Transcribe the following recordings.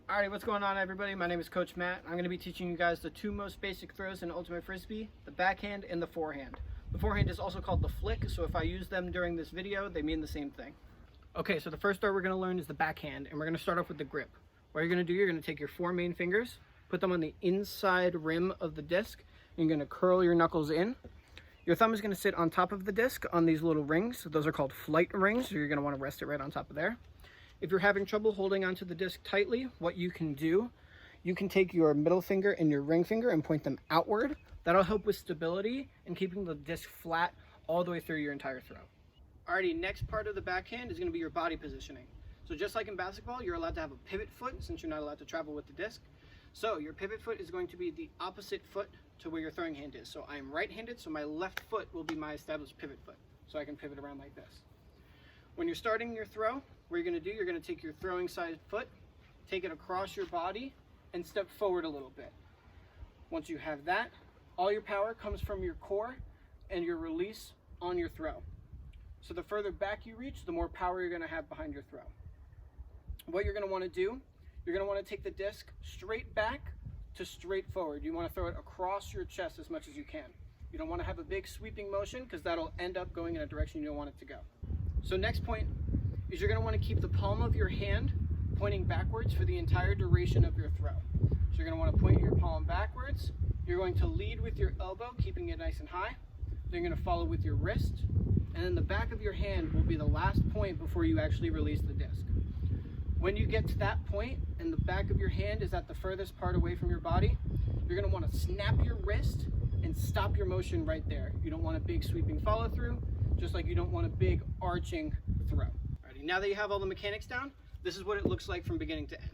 Alrighty, what's going on everybody? My name is Coach Matt. I'm going to be teaching you guys the two most basic throws in Ultimate Frisbee, the backhand and the forehand. The forehand is also called the flick, so if I use them during this video, they mean the same thing. Okay, so the first throw we're going to learn is the backhand, and we're going to start off with the grip. What you're going to do, you're going to take your four main fingers, put them on the inside rim of the disc, and you're going to curl your knuckles in. Your thumb is going to sit on top of the disc on these little rings. Those are called flight rings, so you're going to want to rest it right on top of there. If you're having trouble holding onto the disc tightly, what you can do, you can take your middle finger and your ring finger and point them outward. That'll help with stability and keeping the disc flat all the way through your entire throw. Alrighty, next part of the backhand is going to be your body positioning. So just like in basketball, you're allowed to have a pivot foot since you're not allowed to travel with the disc. So your pivot foot is going to be the opposite foot to where your throwing hand is. So I'm right-handed, so my left foot will be my established pivot foot. So I can pivot around like this. When you're starting your throw, what you're going to do, you're going to take your throwing side foot, take it across your body, and step forward a little bit. Once you have that, all your power comes from your core and your release on your throw. So the further back you reach, the more power you're going to have behind your throw. What you're going to want to do, you're going to want to take the disc straight back to straight forward. You want to throw it across your chest as much as you can. You don't want to have a big sweeping motion because that'll end up going in a direction you don't want it to go. So next point is you're going to want to keep the palm of your hand pointing backwards for the entire duration of your throw. So you're going to want to point your palm backwards. You're going to lead with your elbow, keeping it nice and high. Then you're going to follow with your wrist. And then the back of your hand will be the last point before you actually release the disc. When you get to that point and the back of your hand is at the furthest part away from your body, you're going to want to snap your wrist and stop your motion right there. You don't want a big sweeping follow through, just like you don't want a big arching throw. Alrighty, now that you have all the mechanics down, this is what it looks like from beginning to end.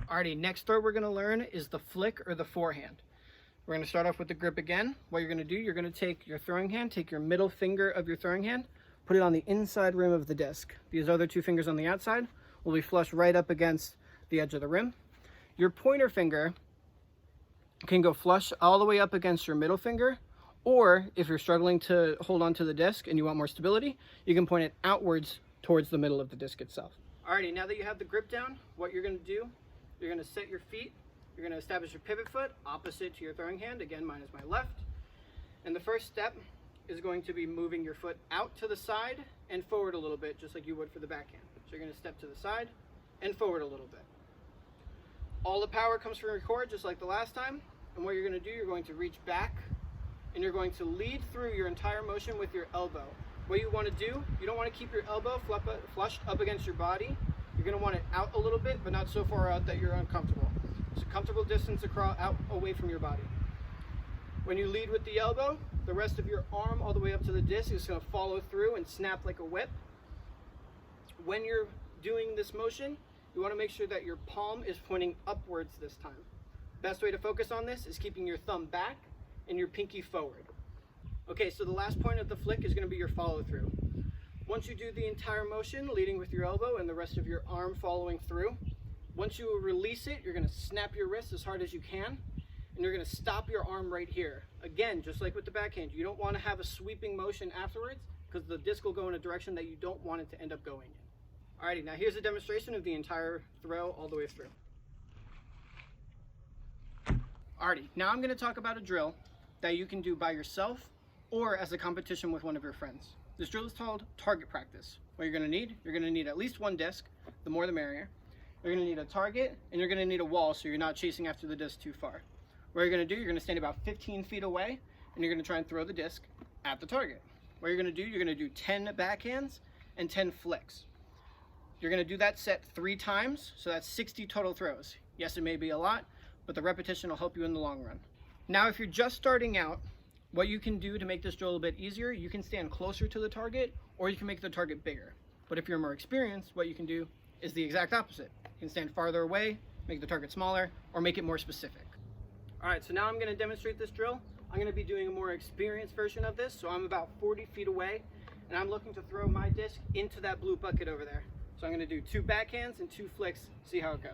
Alrighty, next throw we're going to learn is the flick or the forehand. We're going to start off with the grip again. What you're going to do, you're going to take your throwing hand, take your middle finger of your throwing hand, put it on the inside rim of the disc. These other two fingers on the outside will be flush right up against the edge of the rim. Your pointer finger can go flush all the way up against your middle finger, or if you're struggling to hold onto the disc and you want more stability, you can point it outwards towards the middle of the disc itself. Alrighty, now that you have the grip down, what you're going to do, you're going to set your feet. You're going to establish your pivot foot opposite to your throwing hand. Again, mine is my left. And the first step is going to be moving your foot out to the side and forward a little bit, just like you would for the backhand. So you're going to step to the side and forward a little bit. All the power comes from your core, just like the last time. And what you're going to do, you're going to reach back and you're going to lead through your entire motion with your elbow. What you want to do, you don't want to keep your elbow flushed up against your body. You're going to want it out a little bit, but not so far out that you're uncomfortable. It's a comfortable distance out away from your body. When you lead with the elbow, the rest of your arm all the way up to the disc is going to follow through and snap like a whip. When you're doing this motion, you want to make sure that your palm is pointing upwards this time. Best way to focus on this is keeping your thumb back and your pinky forward. Okay, so the last point of the flick is going to be your follow through. Once you do the entire motion, leading with your elbow and the rest of your arm following through, once you release it, you're going to snap your wrist as hard as you can, and you're going to stop your arm right here. Again, just like with the backhand, you don't want to have a sweeping motion afterwards because the disc will go in a direction that you don't want it to end up going in. Alrighty, now here's a demonstration of the entire throw all the way through. Alrighty, now I'm going to talk about a drill that you can do by yourself or as a competition with one of your friends. This drill is called target practice. What you're going to need at least one disc, the more the merrier. You're going to need a target and you're going to need a wall so you're not chasing after the disc too far. What you're going to do, you're going to stand about 15 feet away and you're going to try and throw the disc at the target. What you're going to do, you're going to do 10 backhands and 10 flicks. You're going to do that set 3 times, so that's 60 total throws. Yes, it may be a lot, but the repetition will help you in the long run. Now, if you're just starting out, what you can do to make this drill a bit easier, you can stand closer to the target or you can make the target bigger. But if you're more experienced, what you can do is the exact opposite. You can stand farther away, make the target smaller, or make it more specific. Alright, so now I'm going to demonstrate this drill. I'm going to be doing a more experienced version of this, so I'm about 40 feet away, and I'm looking to throw my disc into that blue bucket over there. So I'm going to do 2 backhands and 2 flicks, see how it goes.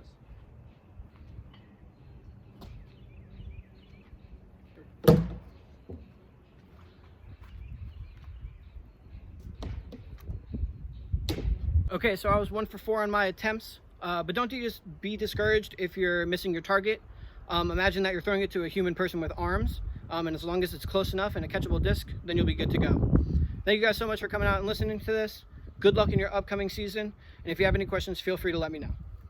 Okay, so I was 1 for 4 on my attempts, but don't just be discouraged if you're missing your target. Imagine that you're throwing it to a human person with arms, and as long as it's close enough and a catchable disc, then you'll be good to go. Thank you guys so much for coming out and listening to this. Good luck in your upcoming season, and if you have any questions, feel free to let me know.